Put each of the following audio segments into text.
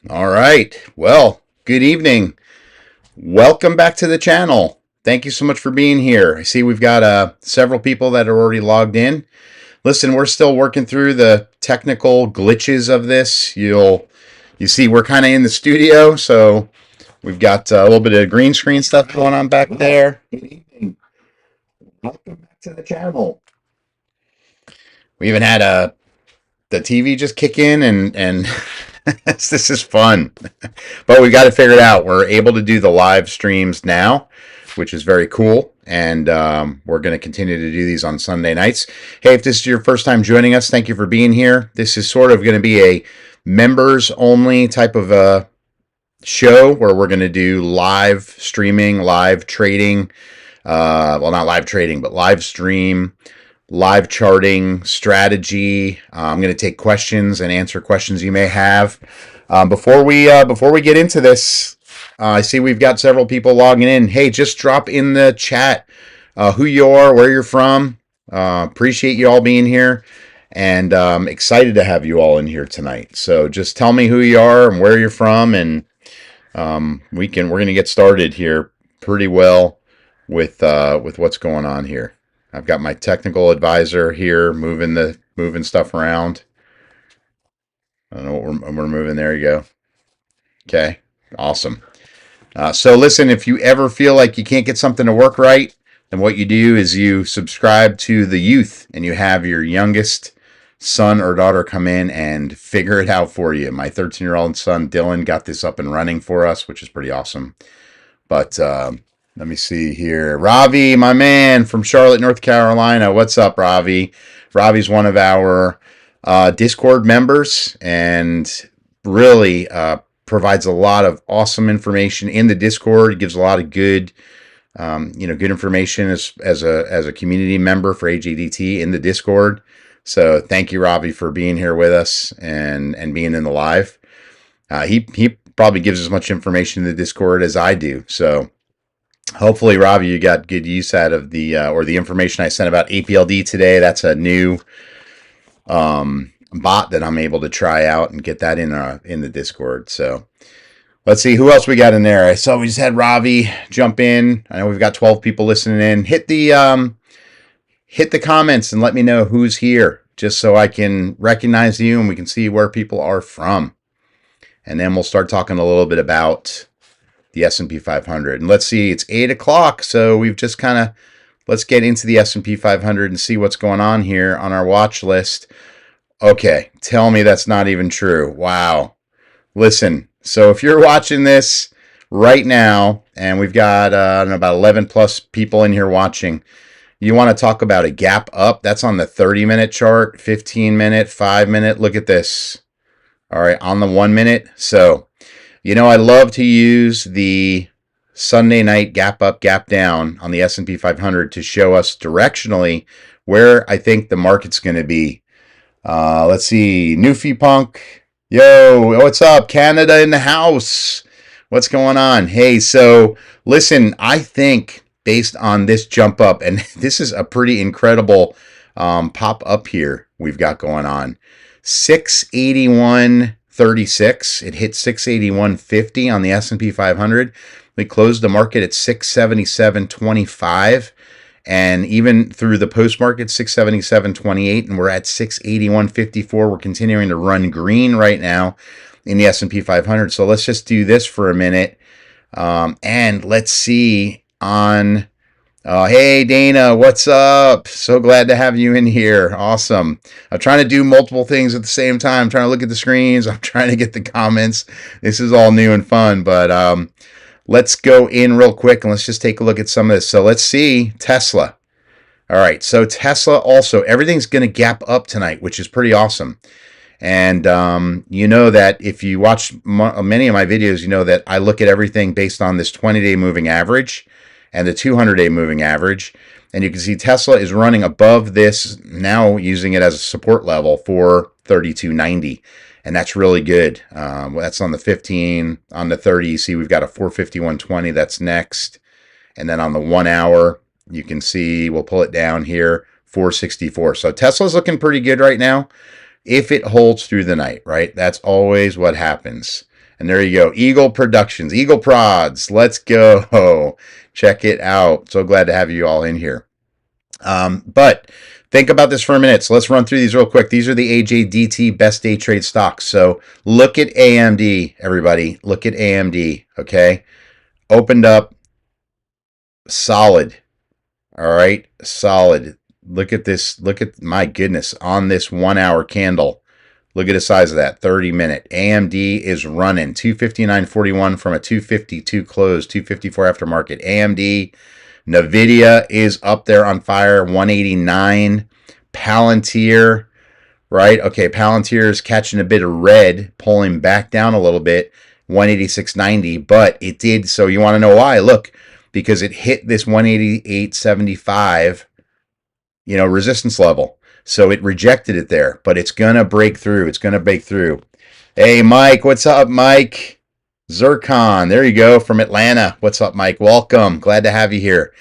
All right. Well, good evening. Welcome back to the channel. Thank you so much for being here. I see we've got several people that are already logged in. Listen, we're still working through the technical glitches of this. You see we're kind of in the studio, so we've got a little bit of green screen stuff going on back there. Good evening. Welcome back to the channel. We even had the TV just kick in and this is fun. But we've got to figure it out. We're able to do the live streams now, which is very cool. And we're going to continue to do these on Sunday nights. Hey, if this is your first time joining us, thank you for being here. This is sort of going to be a members only type of a show where we're going to do live streaming, live trading. Well, not live trading, but live stream, live charting, strategy. I'm going to take questions and answer questions you may have. Before we get into this, I see we've got several people logging in. Hey, just drop in the chat who you are, where you're from. Appreciate you all being here, and excited to have you all in here tonight. So just tell me who you are and where you're from, and we're going to get started here pretty well with what's going on here. I've got my technical advisor here moving stuff around. I don't know what we're moving. There you go. Okay, awesome. So listen, if you ever feel like you can't get something to work right, then what you do is you subscribe to the youth and you have your youngest son or daughter come in and figure it out for you. My 13-year-old son, Dylan, got this up and running for us, which is pretty awesome. But let me see here. Ravi, my man from Charlotte, North Carolina. What's up, Ravi? Ravi's one of our Discord members and really provides a lot of awesome information in the Discord. He gives a lot of good, good information as a community member for AJDT in the Discord. So thank you, Ravi, for being here with us and being in the live. He probably gives as much information in the Discord as I do. So hopefully, Ravi, you got good use out of the information I sent about APLD today. That's a new bot that I'm able to try out and get that in the Discord. So let's see who else we got in there. I saw we just had Ravi jump in. I know we've got 12 people listening in. Hit the comments and let me know who's here, just so I can recognize you and we can see where people are from. And then we'll start talking a little bit about the S&P 500. And let's see, it's 8 o'clock, so we've just let's get into the S&P 500 and see what's going on here on our watch list. Okay, tell me that's not even true. Wow. Listen, so if you're watching this right now, and we've got about 11 plus people in here watching, you want to talk about a gap up, that's on the 30-minute chart, 15-minute, 5-minute. Look at this. All right, on the 1 minute. So, I love to use the Sunday night gap up, gap down on the S&P 500 to show us directionally where I think the market's going to be. Let's see. Newfie Punk. Yo, what's up? Canada in the house. What's going on? Hey, so listen, I think based on this jump up, and this is a pretty incredible pop up here we've got going on. 681.36. It hit 681.50 on the S&P 500. We closed the market at 677.25, and even through the post market 677.28, and we're at 681.54. We're continuing to run green right now in the S&P 500. So let's just do this for a minute, and let's see on. Hey, Dana, what's up? So glad to have you in here. Awesome. I'm trying to do multiple things at the same time. I'm trying to look at the screens. I'm trying to get the comments. This is all new and fun, but let's go in real quick and let's just take a look at some of this. So let's see Tesla. All right, so Tesla also, everything's going to gap up tonight, which is pretty awesome. And you know that if you watch many of my videos, you know that I look at everything based on this 20-day moving average and the 200-day moving average. And you can see Tesla is running above this, now using it as a support level for 32.90. And that's really good. That's on the 15. On the 30, you see we've got a 451.20. That's next. And then on the 1 hour, you can see we'll pull it down here, 464. So Tesla's looking pretty good right now if it holds through the night, right? That's always what happens. And there you go. Eagle Productions, Eagle Prods. Let's go. Check it out. So glad to have you all in here. But think about this for a minute. So let's run through these real quick. These are the AJDT best day trade stocks. So look at AMD, everybody. Look at AMD. Okay. Opened up solid. All right. Solid. Look at this. Look at, my goodness, on this 1 hour candle. Look at the size of that 30-minute. AMD is running 259.41 from a 252 close, 254 aftermarket. AMD, Nvidia is up there on fire, 189. Palantir, right? Okay, Palantir is catching a bit of red, pulling back down a little bit, 186.90, but it did. So you want to know why? Look, because it hit this 188.75, resistance level. So it rejected it there, but it's going to break through. It's going to break through. Hey, Mike, what's up, Mike? Zircon, there you go, from Atlanta. What's up, Mike? Welcome. Glad to have you here.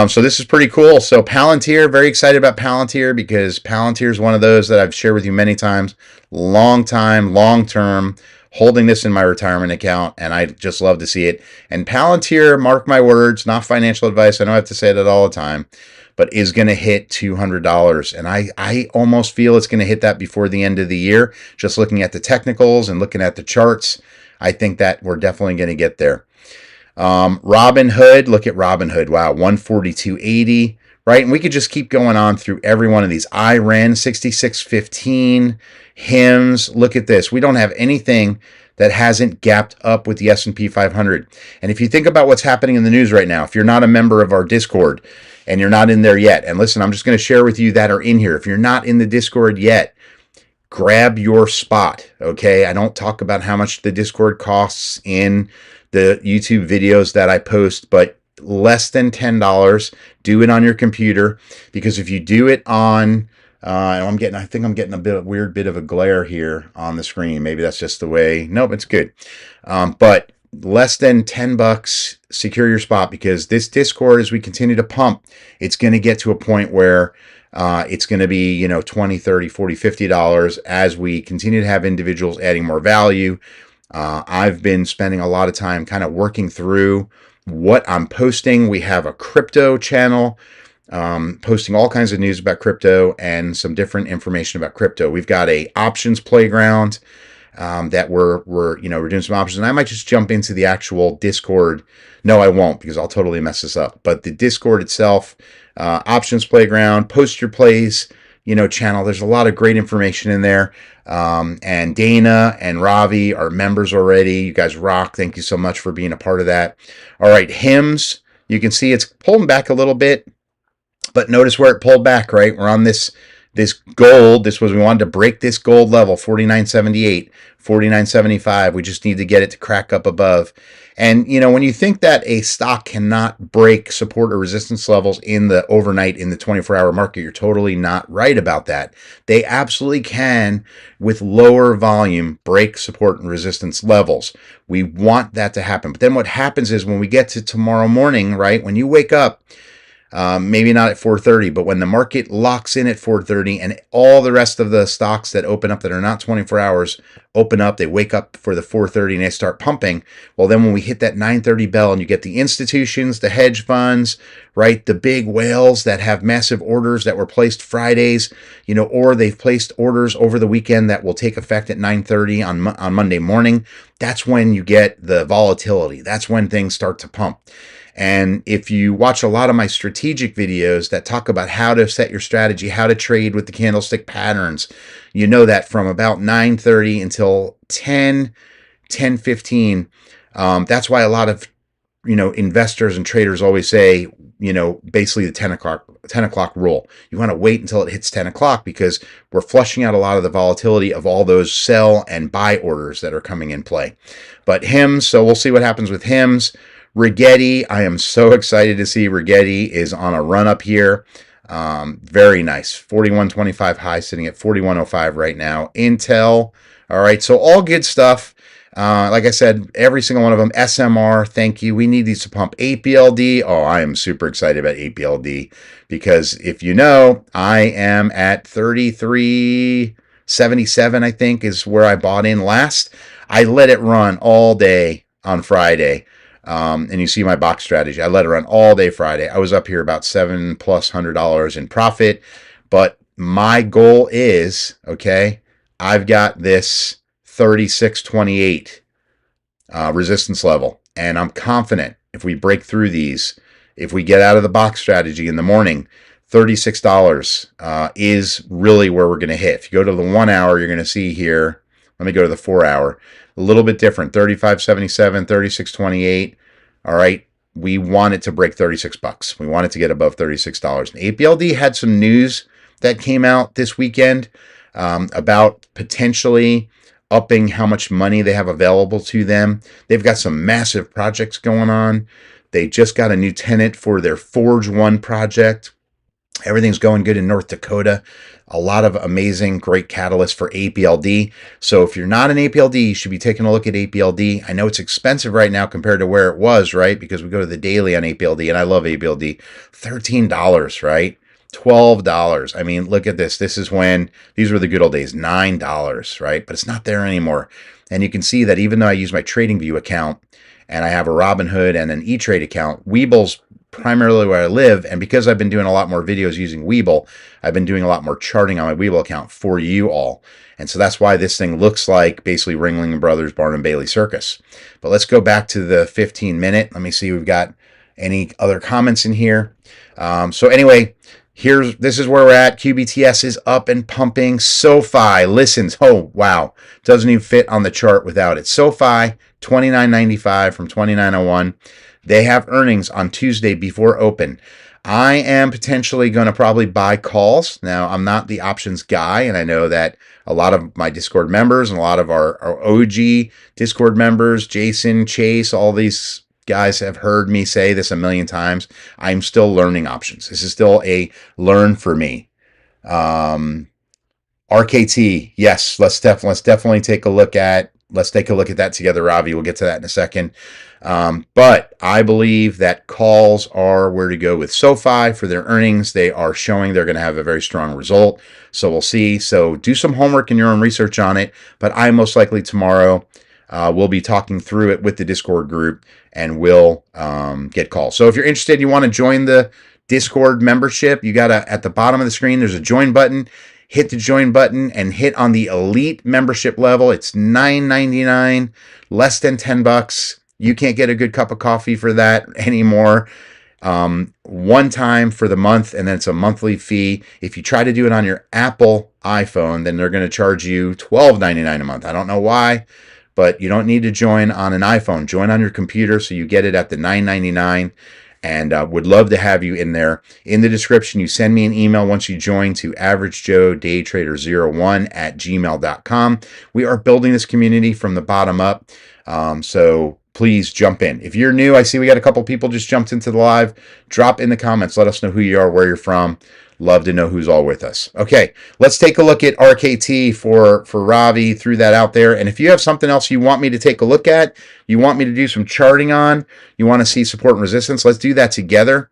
So this is pretty cool. So Palantir, very excited about Palantir because Palantir is one of those that I've shared with you many times. Long time, long term, holding this in my retirement account, and I just love to see it. And Palantir, mark my words, not financial advice. I know I have to say that all the time, but is going to hit $200. And I almost feel it's going to hit that before the end of the year. Just looking at the technicals and looking at the charts, I think that we're definitely going to get there. Robinhood, look at Robinhood. Wow, 142.80, right? And we could just keep going on through every one of these. IREN, 66.15. HIMS, look at this. We don't have anything that hasn't gapped up with the S&P 500. And if you think about what's happening in the news right now, if you're not a member of our Discord and you're not in there yet, and listen, I'm just going to share with you that are in here. If you're not in the Discord yet, grab your spot, okay? I don't talk about how much the Discord costs in the YouTube videos that I post, but less than $10. Do it on your computer, because if you do it on, I think I'm getting a weird bit of a glare here on the screen. Maybe that's just the way. Nope, it's good. But less than $10, secure your spot, because this Discord, as we continue to pump, it's going to get to a point where it's going to be, $20, $30, $40, $50 as we continue to have individuals adding more value. I've been spending a lot of time kind of working through what I'm posting. We have a crypto channel, posting all kinds of news about crypto and some different information about crypto. We've got a options playground that we're doing some options, and I might just jump into the actual Discord. No, I won't, because I'll totally mess this up. But the Discord itself, options playground, post your plays, channel. There's a lot of great information in there. And Dana and Ravi are members already. You guys rock. Thank you so much for being a part of that. All right, HIMS, you can see it's pulling back a little bit, but notice where it pulled back, right? We're on this gold. We wanted to break this gold level, 49.78, 49.75. We just need to get it to crack up above. And, when you think that a stock cannot break support or resistance levels in the overnight, in the 24-hour market, you're totally not right about that. They absolutely can, with lower volume, break support and resistance levels. We want that to happen. But then what happens is when we get to tomorrow morning, right, when you wake up, maybe not at 4:30, but when the market locks in at 4:30 and all the rest of the stocks that open up that are not 24 hours open up, they wake up for the 4:30 and they start pumping. Well, then when we hit that 9:30 bell and you get the institutions, the hedge funds, right, the big whales that have massive orders that were placed Fridays, or they've placed orders over the weekend that will take effect at 9:30 on Monday morning, that's when you get the volatility. That's when things start to pump. And if you watch a lot of my strategic videos that talk about how to set your strategy, how to trade with the candlestick patterns, you know that from about 9:30 until 10:15, that's why a lot of, investors and traders always say, basically the 10 o'clock rule. You want to wait until it hits 10 o'clock because we're flushing out a lot of the volatility of all those sell and buy orders that are coming in play. But HIMS, so we'll see what happens with HIMS. Rigetti, I am so excited to see Rigetti is on a run up here. Very nice. 41.25 high, sitting at 41.05 right now. Intel, all right, so all good stuff. Like I said, every single one of them. SMR, thank you. We need these to pump. APLD, I am super excited about APLD because if you know, I am at 33.77, I think, is where I bought in last. I let it run all day on Friday. And you see my box strategy. I let it run all day Friday. I was up here about $700+ in profit. But my goal is, okay, I've got this 36.28 resistance level. And I'm confident if we break through these, if we get out of the box strategy in the morning, $36 is really where we're going to hit. If you go to the 1 hour, you're going to see here, let me go to the 4 hour, a little bit different, 35.77, 36.28. All right. We want it to break $36. We want it to get above $36. And APLD had some news that came out this weekend about potentially upping how much money they have available to them. They've got some massive projects going on. They just got a new tenant for their Forge 1 project. Everything's going good in North Dakota. A lot of amazing, great catalysts for APLD. So if you're not an APLD, you should be taking a look at APLD. I know it's expensive right now compared to where it was, right? Because we go to the daily on APLD, and I love APLD. $13, right? $12. I mean, look at this. This is when, these were the good old days, $9, right? But it's not there anymore. And you can see that even though I use my TradingView account, and I have a Robinhood and an E-Trade account, Weeble's primarily where I live, and because I've been doing a lot more videos using Weeble, I've been doing a lot more charting on my Weeble account for you all. And so that's why this thing looks like basically Ringling Brothers Barnum and Bailey Circus. But let's go back to the 15-minute. Let me see if we've got any other comments in here. So anyway, this is where we're at. QBTS is up and pumping. SoFi listens. Oh, wow. Doesn't even fit on the chart without it. SoFi, $29.95 from $29.01. They have earnings on Tuesday before open. I am potentially going to probably buy calls. Now, I'm not the options guy, and I know that a lot of my Discord members and a lot of our OG Discord members, Jason, Chase, all these guys have heard me say this a million times. I'm still learning options. This is still a learn for me. RKT, yes, let's definitely take a look at. Let's take a look at that together, Ravi. We'll get to that in a second. But I believe that calls are where to go with SoFi for their earnings. They are showing they're going to have a very strong result. So we'll see. So do some homework and your own research on it. But I most likely tomorrow will be talking through it with the Discord group, and we'll get calls. So if you're interested, you want to join the Discord membership, you got to, at the bottom of the screen, there's a join button. Hit the join button and hit on the elite membership level. It's $9.99, less than $10. You can't get a good cup of coffee for that anymore. One time for the month, and then it's a monthly fee. If you try to do it on your Apple iPhone, then they're going to charge you $12.99 a month. I don't know why, but you don't need to join on an iPhone. Join on your computer so you get it at the $9.99. And would love to have you in there. In the description, you send me an email once you join to averagejoedaytrader01@gmail.com. We are building this community from the bottom up, so please jump in. If you're new, I see we got a couple people just jumped into the live. Drop in the comments. Let us know who you are, where you're from. Love to know who's all with us. Okay, let's take a look at RKT for Ravi. Threw that out there. And if you have something else you want me to take a look at, you want me to do some charting on, you want to see support and resistance, let's do that together.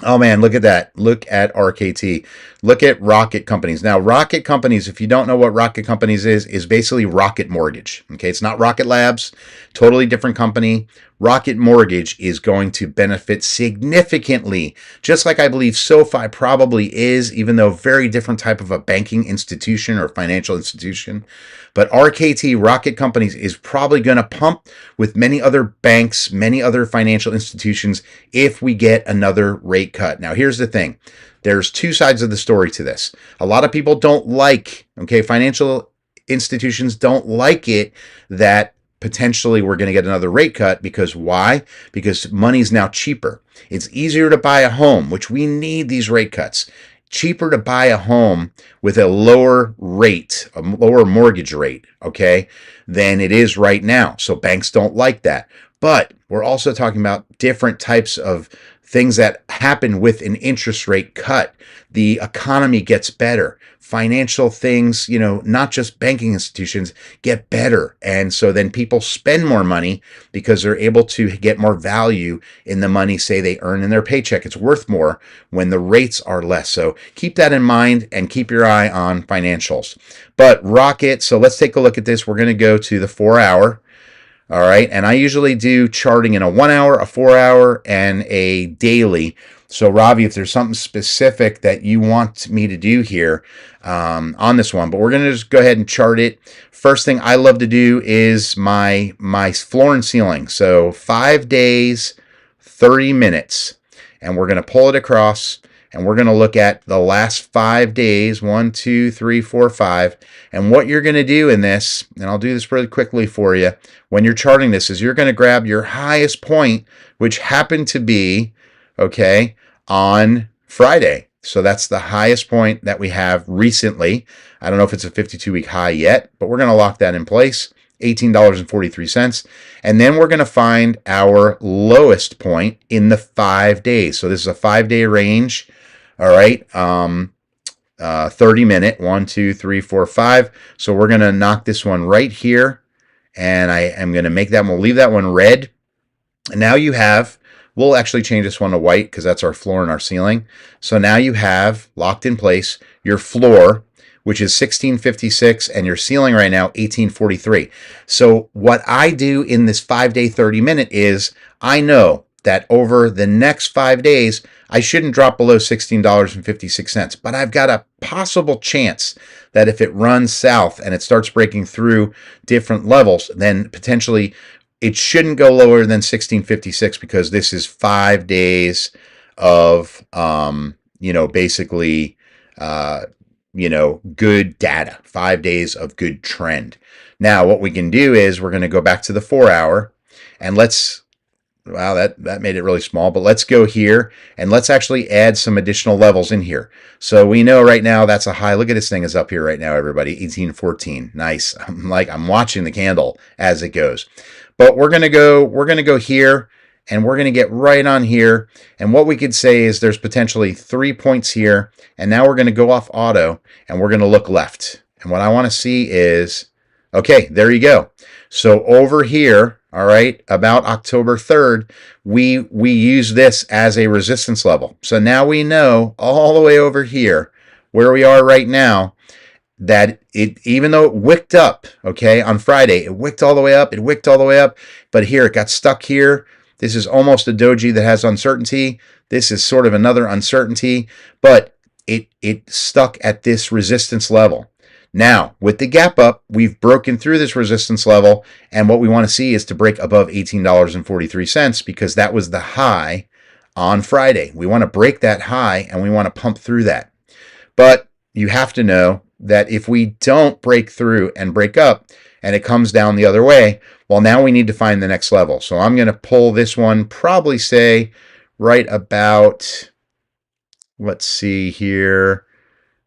Oh man, look at that. Look at RKT. Look at Rocket Companies. Now, Rocket Companies, if you don't know what Rocket Companies is basically Rocket Mortgage. Okay, it's not Rocket Labs, totally different company. Rocket Mortgage is going to benefit significantly, just like I believe SoFi probably is, even though very different type of a banking institution or financial institution. But RKT, Rocket Companies, is probably going to pump with many other banks, many other financial institutions if we get another rate cut. Now, here's the thing. There's two sides of the story to this. A lot of people don't like, okay, financial institutions don't like it that potentially we're going to get another rate cut. Because why? Because money's now cheaper. It's easier to buy a home, which we need these rate cuts. Cheaper to buy a home with a lower rate, a lower mortgage rate, okay, than it is right now. So banks don't like that. But we're also talking about different types of things that happen with an interest rate cut. The economy gets better. Financial things, not just banking institutions, get better. And so then people spend more money because they're able to get more value in the money, say, they earn in their paycheck. It's worth more when the rates are less. So keep that in mind and keep your eye on financials. But rocket, so let's take a look at this. We're going to go to the 4-hour. All right. And I usually do charting in a 1 hour, a 4 hour, and a daily. So Ravi, if there's something specific that you want me to do here on this one, but we're going to just go ahead and chart it. First thing I love to do is my floor and ceiling. So 5 days, 30 minutes. And we're going to pull it across. And we're going to look at the last 5 days, 1, 2, 3, 4, 5. And what you're going to do in this, and I'll do this really quickly for you, when you're charting this, is you're going to grab your highest point, which happened to be, okay, on Friday. So that's the highest point that we have recently. I don't know if it's a 52-week high yet, but we're going to lock that in place. $18.43. And then we're going to find our lowest point in the 5 days. So this is a 5-day range. All right. 30 minute, 1, 2, 3, 4, 5. So we're going to knock this one right here. And I am going to make that, we'll leave that one red. And now you have, we'll actually change this one to white because that's our floor and our ceiling. So now you have locked in place your floor, which is 1656, and your ceiling right now, 1843. So what I do in this 5-day, 30-minute is I know that over the next 5 days, I shouldn't drop below $16.56, but I've got a possible chance that if it runs south and it starts breaking through different levels, then potentially it shouldn't go lower than 1656 because this is 5 days of, basically, good data, 5 days of good trend. Now, what we can do is we're going to go back to the 4-hour and wow, that made it really small, but let's go here and let's actually add some additional levels in here. So we know right now that's a high. Look at this thing is up here right now, everybody, 1814. Nice. I'm watching the candle as it goes. But we're going to go here and we're going to get right on here. And what we could say is there's potentially 3 points here. And now we're going to go off auto and we're going to look left. And what I want to see is, okay, there you go. So over here, all right, about October 3rd, we use this as a resistance level. So now we know all the way over here where we are right now that even though it wicked up, okay, on Friday, it wicked all the way up, but here it got stuck here. This is almost a doji that has uncertainty. This is sort of another uncertainty, but it stuck at this resistance level. Now, with the gap up, we've broken through this resistance level, and what we want to see is to break above $18.43 because that was the high on Friday. We want to break that high, and we want to pump through that. But you have to know that if we don't break through and break up, and it comes down the other way, well, now we need to find the next level. So I'm going to pull this one, probably say right about, let's see here,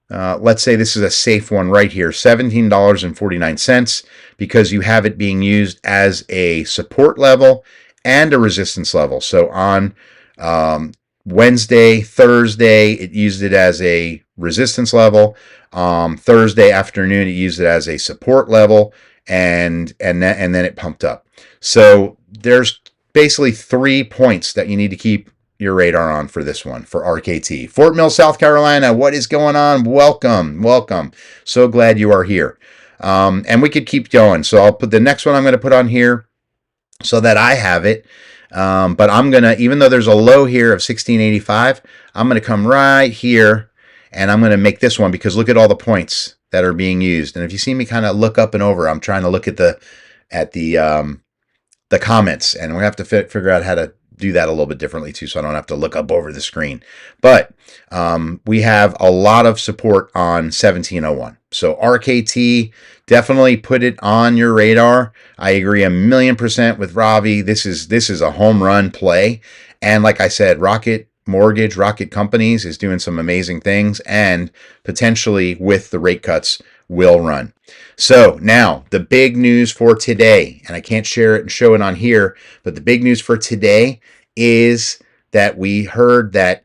let's say this is a safe one right here, $17.49, because you have it being used as a support level and a resistance level. So on Wednesday, Thursday, it used it as a resistance level. Thursday afternoon, it used it as a support level, and then it pumped up. So there's basically 3 points that you need to keep your radar on for this one, for RKT. Fort Mill, South Carolina, what is going on? Welcome. So glad you are here. And we could keep going. So I'll put the next one I'm going to put on here so that I have it. But I'm going to, even though there's a low here of 1685, I'm going to come right here and I'm going to make this one because look at all the points that are being used. And if you see me kind of look up and over, I'm trying to look at the comments, and we have to figure out how to do that a little bit differently too, so I don't have to look up over the screen. But we have a lot of support on 1701. So RKT, definitely put it on your radar. I agree 1,000,000% with Ravi. This is a home run play. And like I said, Rocket Mortgage, Rocket Companies is doing some amazing things, and potentially with the rate cuts will run. So now the big news for today, and I can't share it and show it on here, but the big news for today is that we heard that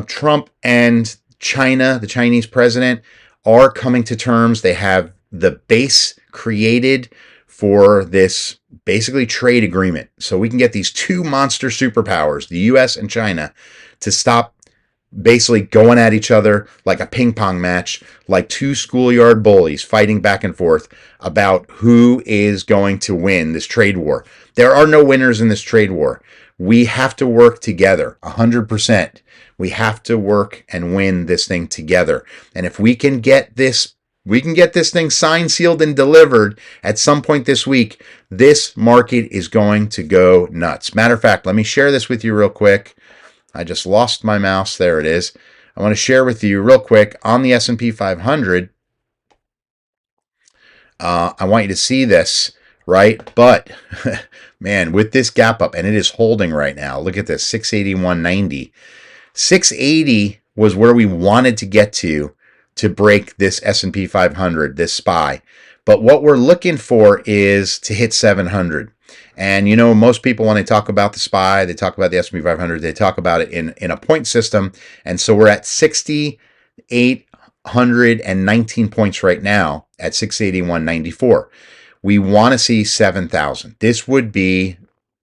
Trump and China, the Chinese president, are coming to terms. They have the base created for this basically trade agreement. So we can get these two monster superpowers, the US and China, to stop basically going at each other like a ping pong match, like two schoolyard bullies fighting back and forth about who is going to win this trade war. There are no winners in this trade war. We have to work together 100%. We have to work and win this thing together. And if we can get this thing signed, sealed, and delivered at some point this week, this market is going to go nuts. Matter of fact, let me share this with you real quick. I just lost my mouse. There it is. I want to share with you real quick on the S&P 500. I want you to see this, right? But, man, with this gap up, and it is holding right now. Look at this, 681.90. 680 was where we wanted to get to break this S&P 500, this SPY. But what we're looking for is to hit 700. And you know, most people, when they talk about the SPY, they talk about the S&P 500, they talk about it in a point system. And so we're at 6,819 points right now at 681.94. We want to see 7,000. This would be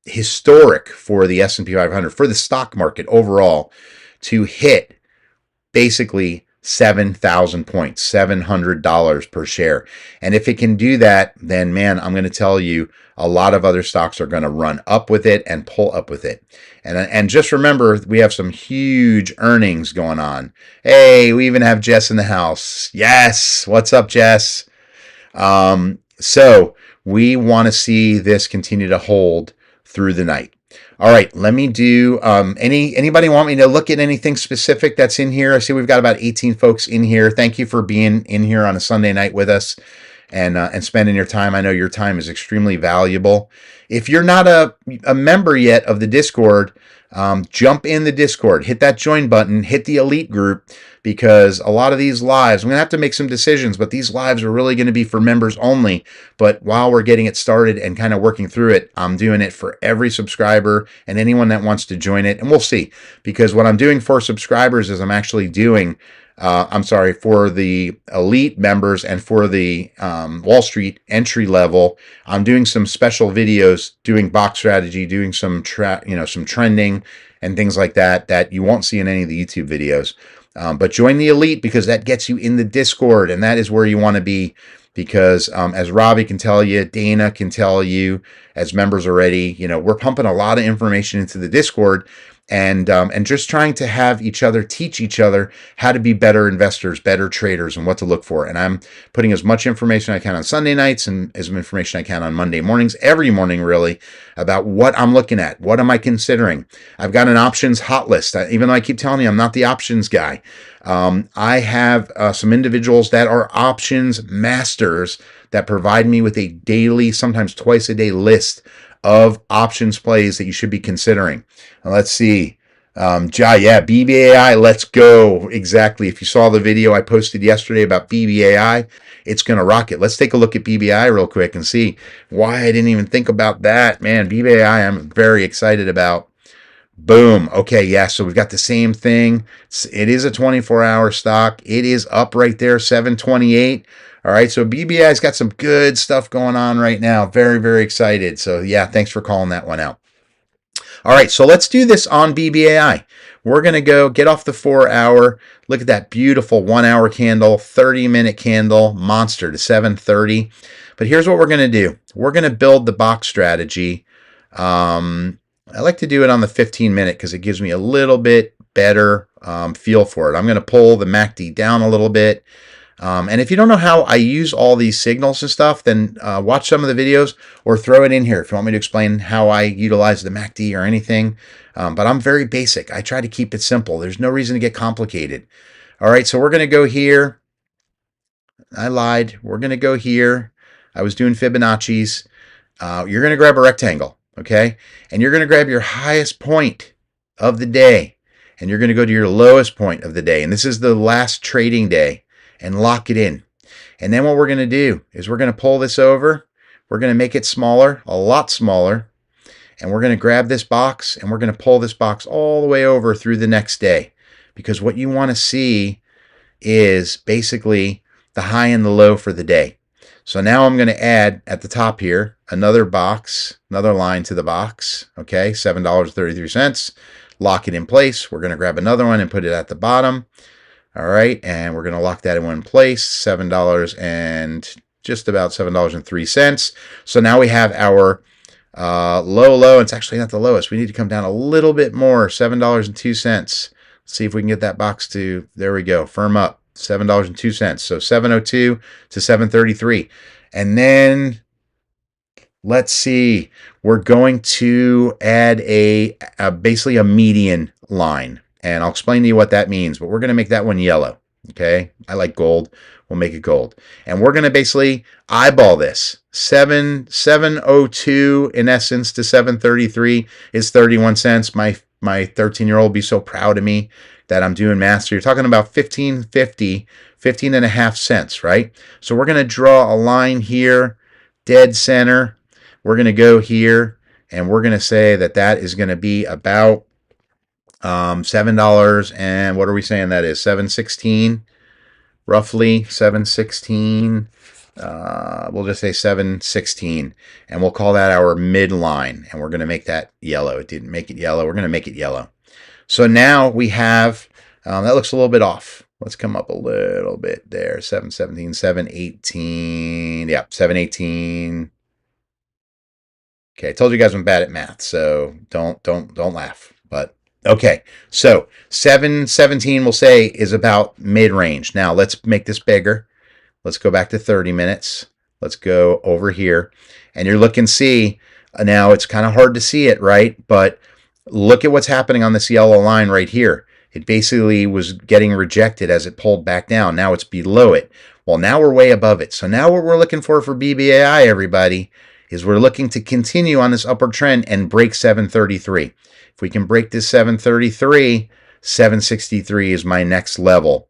historic for the S&P 500, for the stock market overall, to hit basically 7,000 points, $700 per share. And if it can do that, then man, I'm going to tell you, a lot of other stocks are going to run up with it and pull up with it. And just remember, we have some huge earnings going on. Hey, we even have Jess in the house. Yes. What's up, Jess? So we want to see this continue to hold through the night. All right, let me do, anybody want me to look at anything specific that's in here? I see we've got about 18 folks in here. Thank you for being in here on a Sunday night with us and spending your time. I know your time is extremely valuable. If you're not a member yet of the Discord, jump in the Discord, hit that join button, hit the elite group, because a lot of these lives, I'm going to have to make some decisions, but these lives are really going to be for members only. But while we're getting it started and kind of working through it, I'm doing it for every subscriber and anyone that wants to join it. And we'll see, because what I'm doing for subscribers is I'm actually doing for the elite members and for the Wall Street entry level, I'm doing some special videos, doing box strategy, doing some some trending and things like that you won't see in any of the YouTube videos. But join the elite, because that gets you in the Discord, and that is where you want to be. Because as Robbie can tell you, Dana can tell you, as members already, we're pumping a lot of information into the Discord. And just trying to have each other teach each other how to be better investors, better traders, and what to look for. And I'm putting as much information I can on Sunday nights and as much information I can on Monday mornings, every morning really, about what I'm looking at. What am I considering? I've got an options hot list. Even though I keep telling you I'm not the options guy, I have some individuals that are options masters that provide me with a daily, sometimes twice a day list of options plays that you should be considering. Now, let's see. BBAI, let's go. Exactly. If you saw the video I posted yesterday about BBAI, it's going to rock it. Let's take a look at BBAI real quick and see why I didn't even think about that. Man, BBAI, I'm very excited about. Boom. Okay, yeah, so we've got the same thing. It is a 24-hour stock. It is up right there, 728. All right, so BBI's got some good stuff going on right now. Very, very excited. So, yeah, thanks for calling that one out. All right, so let's do this on BBAI. We're going to go get off the 4-hour. Look at that beautiful 1-hour candle, 30-minute candle, monster to 730. But here's what we're going to do. We're going to build the box strategy. I like to do it on the 15-minute because it gives me a little bit better feel for it. I'm going to pull the MACD down a little bit. And if you don't know how I use all these signals and stuff, then watch some of the videos or throw it in here if you want me to explain how I utilize the MACD or anything. But I'm very basic. I try to keep it simple. There's no reason to get complicated. All right, so we're going to go here. I lied. We're going to go here. I was doing Fibonacci's. You're going to grab a rectangle, okay? And you're going to grab your highest point of the day. And you're going to go to your lowest point of the day. And this is the last trading day. And lock it in. And then what we're going to do is we're going to pull this over. We're going to make it smaller, a lot smaller. and we're going to grab this box and we're going to pull this box all the way over through the next day, because what you want to see is basically the high and the low for the day. So now I'm going to add at the top here another box, another line to the box. Okay, $7.33. Lock it in place. We're going to grab another one and put it at the bottom. All right, and we're going to lock that in one place. $7 and just about $7.03. So now we have our low. It's actually not the lowest. We need to come down a little bit more. $7.02. Let's see if we can get that box to, there we go, firm up. $7.02. So 702 to 733. And then let's see, we're going to add basically a median line. And I'll explain to you what that means, but we're going to make that one yellow. Okay, I like gold. We'll make it gold. And we're going to basically eyeball this. 702 in essence to 733 is 31 cents. My 13-year-old will be so proud of me that I'm doing math. So you're talking about 15.50, 15 and a half cents, right? So we're going to draw a line here, dead center. We're going to go here, and we're going to say that that is going to be about $7, and what are we saying that is? 7.16, roughly 7.16. We'll just say 7.16, and we'll call that our midline, and we're going to make that yellow. It didn't make it yellow. We're going to make it yellow. So now we have, that looks a little bit off. Let's come up a little bit there. 7.17, 7.18. Yeah, 7.18. Okay, I told you guys I'm bad at math, so don't laugh. But okay, so 7.17 we'll say is about mid-range. Now let's make this bigger. Let's go back to 30 minutes. Let's go over here, and you're looking, see, now it's kind of hard to see it, right? But look at what's happening on this yellow line right here. It basically was getting rejected as it pulled back down. Now it's below it. Well, now we're way above it. So now what we're looking for BBAI, everybody, is we're looking to continue on this upward trend and break 733. If we can break this 733, 763 is my next level,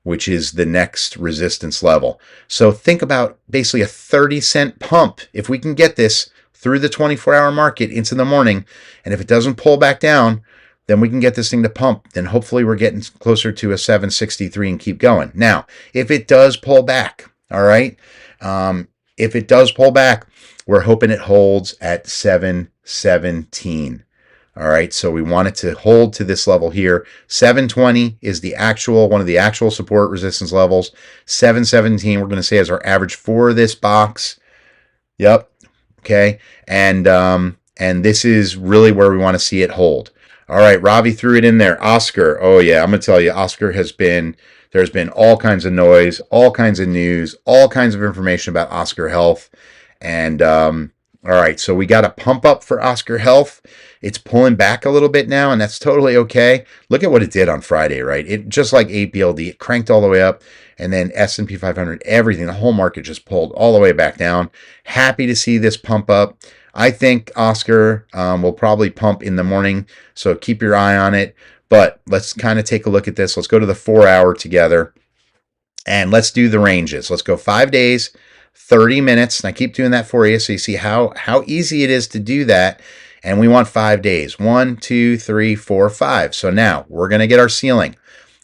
which is the next resistance level. So think about basically a 30-cent pump. If we can get this through the 24-hour market into the morning, and if it doesn't pull back down, then we can get this thing to pump. Then hopefully we're getting closer to a 763 and keep going. Now, if it does pull back, all right, if it does pull back, we're hoping it holds at 717. All right, so we want it to hold to this level here. 720 is the actual, one of the actual support resistance levels. 717 we're going to say is our average for this box. Yep. Okay, and this is really where we want to see it hold. All right, Ravi threw it in there. Oscar, oh yeah, I'm going to tell you, Oscar has been, there's been all kinds of noise, all kinds of news, all kinds of information about Oscar Health. And all right, so we got a pump up for Oscar Health. It's pulling back a little bit now, and that's totally okay. Look at what it did on Friday, right? It just like APLD, it cranked all the way up, and then S&P 500, everything, the whole market just pulled all the way back down. Happy to see this pump up. I think Oscar will probably pump in the morning, so keep your eye on it. But let's kind of take a look at this. Let's go to the 4-hour together, and let's do the ranges. Let's go 5 days, 30 minutes, and I keep doing that for you so you see how easy it is to do that. And we want 5 days. 1, 2, 3, 4, 5. So now we're going to get our ceiling.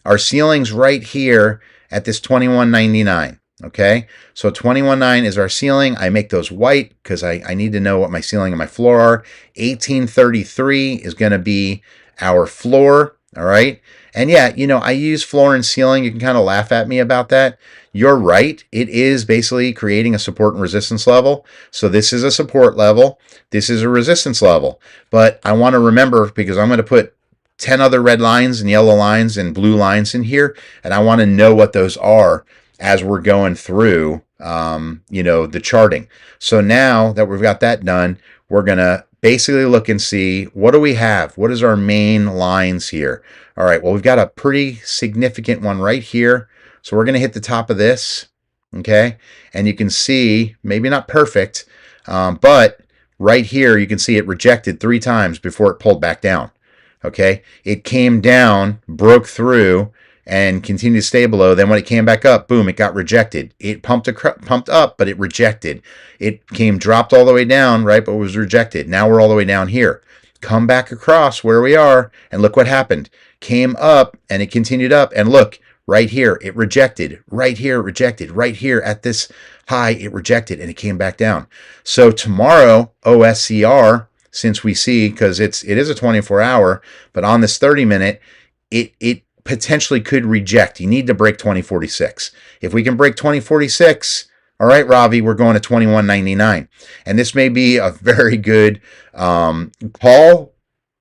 Our ceiling's right here at this 21.99. Okay, so 21.9 is our ceiling. I make those white because I need to know what my ceiling and my floor are. 18.33 is going to be our floor. All right, and yeah, you know, I use floor and ceiling. You can kind of laugh at me about that. You're right. It is basically creating a support and resistance level. So this is a support level. This is a resistance level. But I want to remember, because I'm going to put 10 other red lines and yellow lines and blue lines in here, and I want to know what those are as we're going through, you know, the charting. So now that we've got that done, we're going to basically look and see, what do we have? What is our main lines here? All right, well, we've got a pretty significant one right here. So we're going to hit the top of this, okay? And you can see, maybe not perfect, but right here, you can see it rejected 3 times before it pulled back down, okay? It came down, broke through, and continued to stay below. Then when it came back up, boom, it got rejected. It pumped up, but it rejected. It dropped all the way down, right, but was rejected. Now we're all the way down here. Come back across where we are, and look what happened. Came up, and it continued up, and look, right here, it rejected. Right here, it rejected. Right here at this high, it rejected, and it came back down. So tomorrow, OSCR, since we see, because it is a 24-hour, but on this 30-minute, it potentially could reject. You need to break 2046. If we can break 2046, all right, Ravi, we're going to 21.99. And this may be a very good call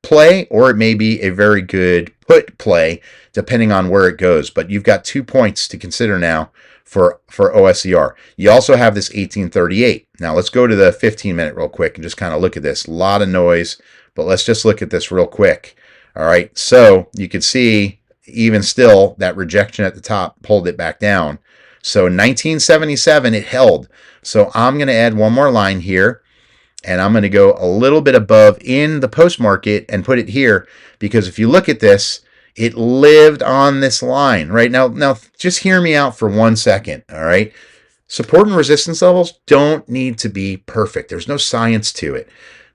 play, or it may be a very good put play, depending on where it goes. But you've got 2 points to consider now for OSCR. You also have this 1838. Now let's go to the 15-minute real quick and just kind of look at this. A lot of noise, but let's just look at this real quick. All right, so you can see even still that rejection at the top pulled it back down. So 1977, it held. So I'm going to add one more line here, and I'm going to go a little bit above in the post market and put it here, because if you look at this, it lived on this line right now. Now, just hear me out for 1 second. All right. Support and resistance levels don't need to be perfect. There's no science to it.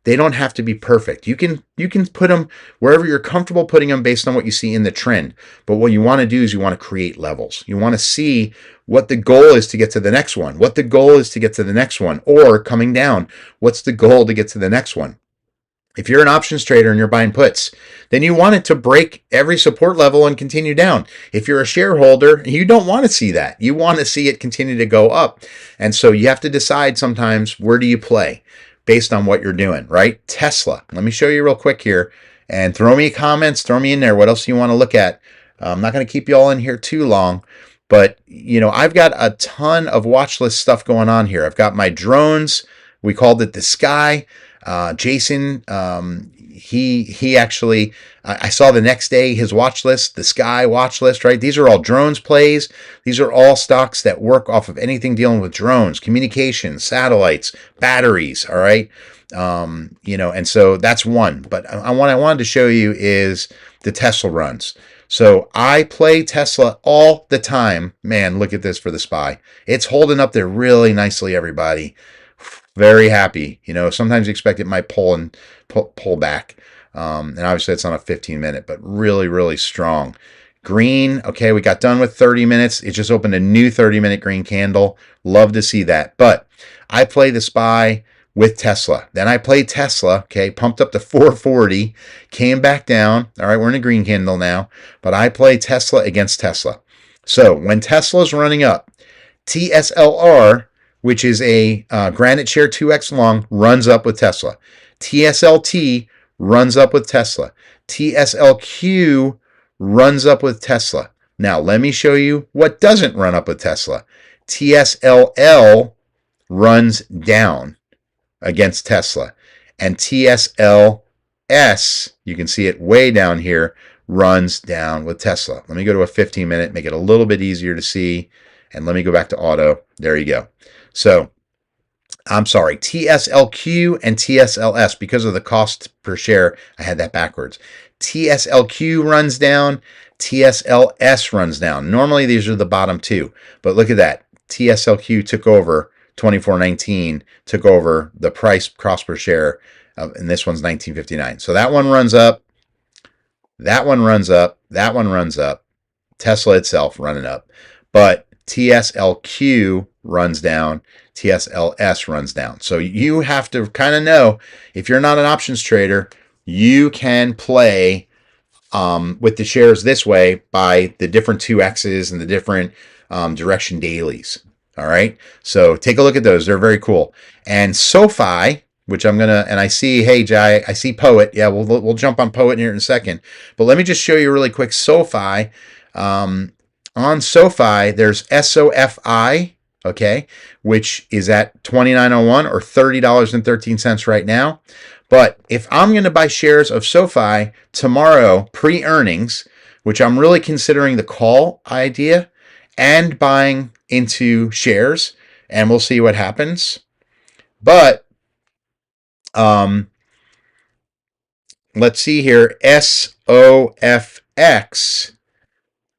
They don't have to be perfect. You can put them wherever you're comfortable putting them based on what you see in the trend. But what you want to do is you want to create levels. You want to see what the goal is to get to the next one, what the goal is to get to the next one, or coming down, what's the goal to get to the next one. If you're an options trader and you're buying puts, then you want it to break every support level and continue down. If you're a shareholder, you don't want to see that. You want to see it continue to go up. And so you have to decide sometimes, where do you play based on what you're doing, right? Tesla. Let me show you real quick here, and throw me comments, throw me in there. What else do you want to look at? I'm not going to keep you all in here too long, but I've got a ton of watch list stuff going on here. I've got my drones. We called it the sky. Jason, he actually, I saw the next day his watch list, the Sky watch list, right? These are all drones plays. These are all stocks that work off of anything dealing with drones, communications, satellites, batteries. All right. And so that's one. But what I wanted to show you is the Tesla runs. So I play Tesla all the time. Man, look at this for the SPY. It's holding up there really nicely, everybody. Very happy. Sometimes you expect it might pull back. And obviously it's on a 15-minute, but really, really strong. Green. Okay, we got done with 30 minutes. It just opened a new 30-minute green candle. Love to see that. But I play the SPY with Tesla. Then I played Tesla. Okay, pumped up to 440, came back down. All right, we're in a green candle now. But I play Tesla against Tesla. So when Tesla's running up, TSLR, which is a Granite Share 2X long, runs up with Tesla. TSLT runs up with Tesla. TSLQ runs up with Tesla. Now, let me show you what doesn't run up with Tesla. TSLL runs down against Tesla. And TSLS, you can see it way down here, runs down with Tesla. Let me go to a 15-minute, make it a little bit easier to see. And let me go back to auto. There you go. So, I'm sorry, TSLQ and TSLS, because of the cost per share, I had that backwards. TSLQ runs down, TSLS runs down. Normally, these are the bottom two, but look at that. TSLQ took over 24.19, took over the price cost per share, and this one's 19.59. So that one runs up, that one runs up, that one runs up. Tesla itself running up, but TSLQ runs down, TSLS runs down. So you have to kind of know, if you're not an options trader, you can play with the shares this way by the different 2Xs and the different direction dailies. All right. So take a look at those. They're very cool. And SoFi, which I'm going to, and I see, hey, Jai, I see Poet. Yeah, we'll jump on Poet here in a second. But let me just show you really quick SoFi. On SoFi, there's SOFI, okay, which is at $29.01 or $30.13 right now. But if I'm going to buy shares of SoFi tomorrow, pre-earnings, which I'm really considering the call idea, and buying into shares, and we'll see what happens. But let's see here, SOFX.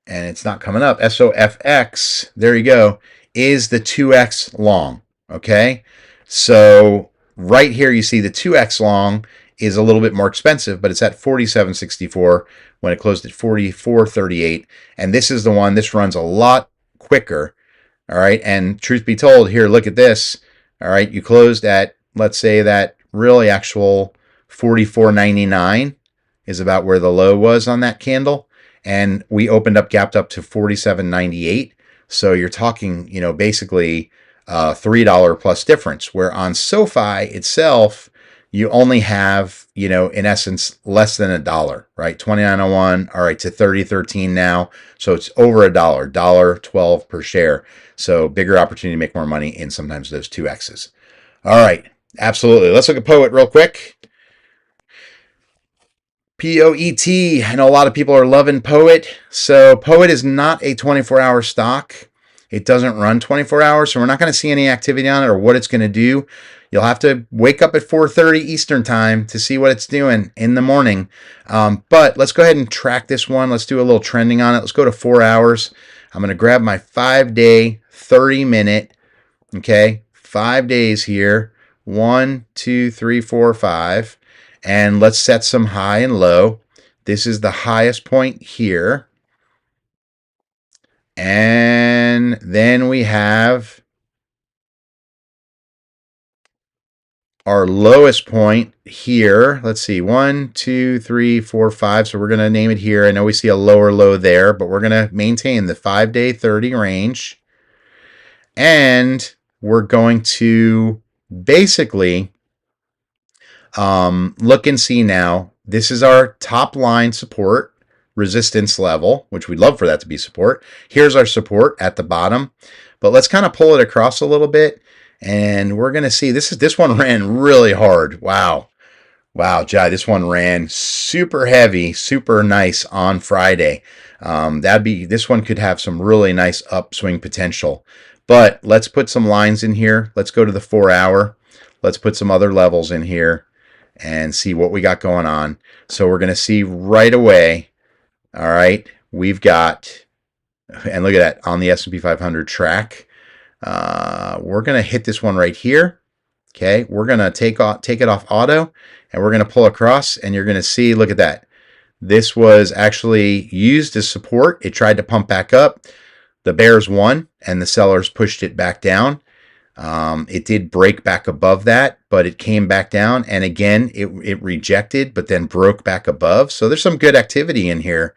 and it's not coming up. SOFX, there you go, is the 2X long. Okay. So right here, you see the 2X long is a little bit more expensive, but it's at 47.64 when it closed at 44.38. And this is the one, this runs a lot quicker. All right. And truth be told, here, look at this. All right. You closed at, let's say that really actual 44.99 is about where the low was on that candle. And we opened up, gapped up to 47.98. So you're talking, basically $3 plus difference, where on SoFi itself, you only have, in essence, less than $1, right? 29.01, all right, to 30.13 now. So it's over $1, $1.12 per share. So bigger opportunity to make more money in sometimes those 2Xs. All right, absolutely. Let's look at Poet real quick. POET. I know a lot of people are loving Poet. So Poet is not a 24-hour stock. It doesn't run 24 hours, so we're not going to see any activity on it or what it's going to do. You'll have to wake up at 4:30 Eastern time to see what it's doing in the morning. But let's go ahead and track this one. Let's do a little trending on it. Let's go to 4 hours. I'm going to grab my 5-day, 30-minute, okay, 5 days here. 1, 2, 3, 4, 5. And let's set some high and low. This is the highest point here. And then we have our lowest point here. Let's see, 1, 2, 3, 4, 5. So we're going to name it here. I know we see a lower low there, but we're going to maintain the 5-day 30 range. And we're going to basically look and see now. This is our top line support resistance level, which we'd love for that to be support. Here's our support at the bottom, but let's kind of pull it across a little bit, and we're going to see this one ran really hard. Wow, Jai, this one ran super heavy, super nice on Friday. This one could have some really nice upswing potential. But let's put some lines in here. Let's go to the 4 hour. Let's put some other levels in here and see what we got going on. So we're going to see right away. All right, we've got, and look at that on the S&P 500 track. We're going to hit this one right here. Okay, we're going to take it off auto, and we're going to pull across, and you're going to see, look at that. This was actually used as support. It tried to pump back up. The bears won, and the sellers pushed it back down. It did break back above that, but it came back down, and again, it rejected, but then broke back above. So there's some good activity in here,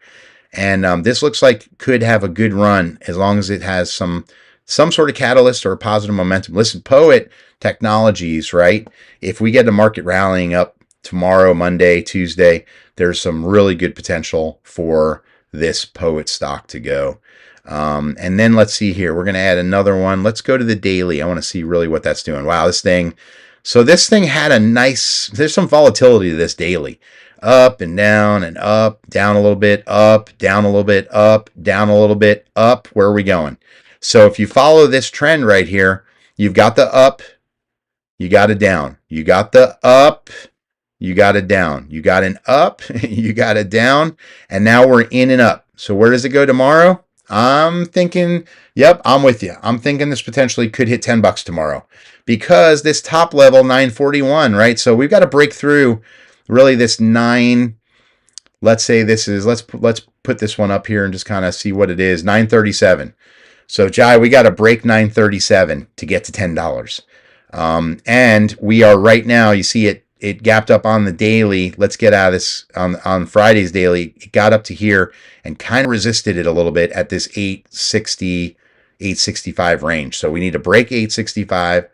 and this looks like could have a good run as long as it has some sort of catalyst or positive momentum. Listen, Poet Technologies, right? If we get the market rallying up tomorrow, Monday, Tuesday, there's some really good potential for this Poet stock to go. And then let's see here. We're going to add another one. Let's go to the daily. I want to see really what that's doing. Wow, this thing. So this thing had there's some volatility to this daily. Up and up, down a little bit, up, down a little bit, up, down a little bit, up. Where are we going? So if you follow this trend right here, you've got the up, you got a down. You got the up, you got a down. You got an up, you got a down, and now we're in and up. So where does it go tomorrow? I'm thinking, yep, I'm with you. I'm thinking this potentially could hit $10 tomorrow because this top level 941, right? So we've got to break through really this 9. Let's say this is, let's put this one up here and just kind of see what it is. 937. So Jai, we got to break 937 to get to $10. And we are right now, you see it gapped up on the daily. Let's get out of this on Friday's daily. It got up to here and kind of resisted it a little bit at this 860, 865 range. So we need to break 865,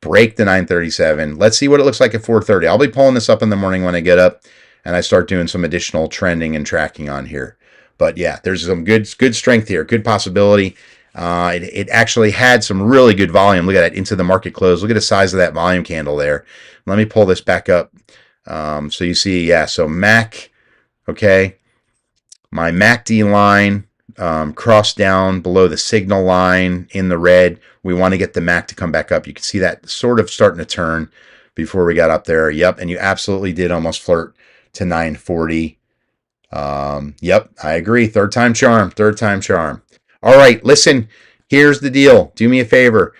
break the 937. Let's see what it looks like at 4:30. I'll be pulling this up in the morning when I get up and I start doing some additional trending and tracking on here. But yeah, there's some good strength here, good possibility. It actually had some really good volume. Look at that into the market close. Look at the size of that volume candle there. Let me pull this back up. So you see, yeah, so MAC, okay, my MACD line crossed down below the signal line in the red. We want to get the MAC to come back up. You can see that sort of starting to turn before we got up there. Yep, and you absolutely did almost flirt to 940. Yep, I agree. Third time charm. Third time charm. All right, listen. Here's the deal. Do me a favor.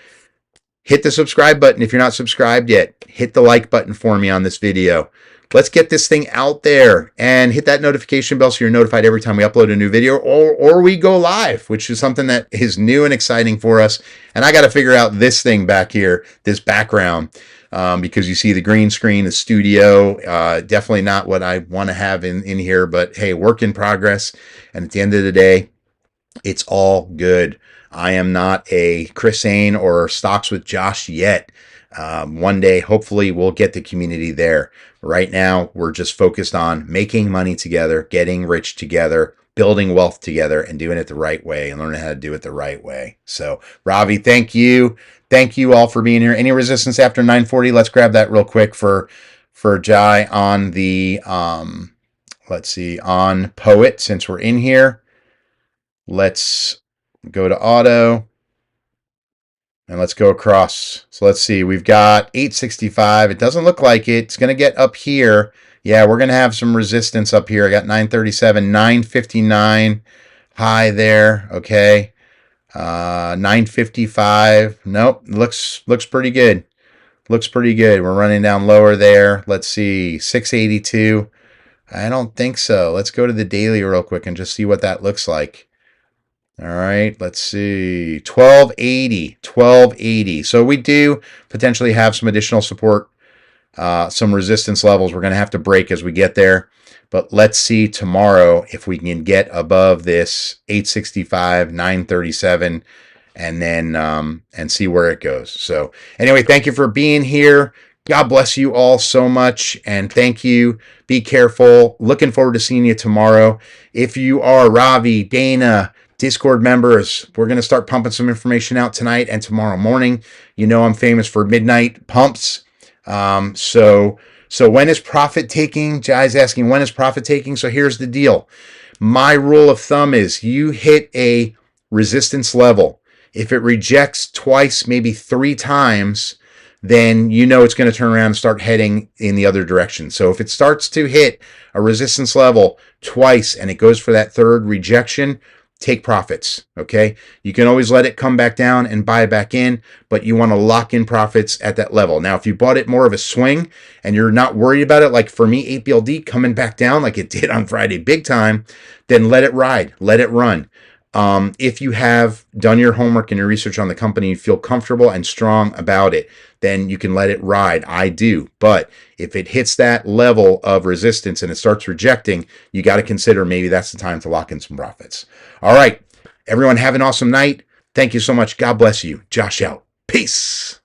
Hit the subscribe button if you're not subscribed yet. Hit the like button for me on this video. Let's get this thing out there and hit that notification bell so you're notified every time we upload a new video or we go live, which is something that is new and exciting for us. And I got to figure out this thing back here, this background, because you see the green screen, the studio, definitely not what I want to have in here, but hey, work in progress. And at the end of the day, it's all good. I am not a Chris Ain or Stocks with Josh yet. One day, hopefully, we'll get the community there. Right now, we're just focused on making money together, getting rich together, building wealth together, and doing it the right way and learning how to do it the right way. So, Ravi, thank you. Thank you all for being here. Any resistance after 940? Let's grab that real quick for Jai on the, let's see, on Poet, since we're in here. Let's go to auto and let's go across. So let's see, we've got 865. It doesn't look like it. It's going to get up here. Yeah, we're going to have some resistance up here. I got 937, 959 high there. Okay. 955. Nope. Looks pretty good. Looks pretty good. We're running down lower there. Let's see, 682. I don't think so. Let's go to the daily real quick and just see what that looks like. All right, let's see, 1280, 1280. So we do potentially have some additional support, some resistance levels we're going to have to break as we get there. But let's see tomorrow if we can get above this 865, 937, and then and see where it goes. So anyway, thank you for being here. God bless you all so much, and thank you. Be careful. Looking forward to seeing you tomorrow. If you are Ravi, Dana, Discord members, we're going to start pumping some information out tonight and tomorrow morning. You know I'm famous for midnight pumps. So when is profit taking? Jai's asking, when is profit taking? So here's the deal. My rule of thumb is you hit a resistance level. If it rejects twice, maybe 3 times, then you know it's going to turn around and start heading in the other direction. So if it starts to hit a resistance level twice and it goes for that third rejection, take profits, okay? You can always let it come back down and buy it back in, but you want to lock in profits at that level. Now, if you bought it more of a swing and you're not worried about it, like for me, 8BLD coming back down like it did on Friday big time, then let it ride, let it run. If you have done your homework and your research on the company, you feel comfortable and strong about it, then you can let it ride. I do. But if it hits that level of resistance and it starts rejecting, you got to consider maybe that's the time to lock in some profits. All right. Everyone have an awesome night. Thank you so much. God bless you. Josh out. Peace.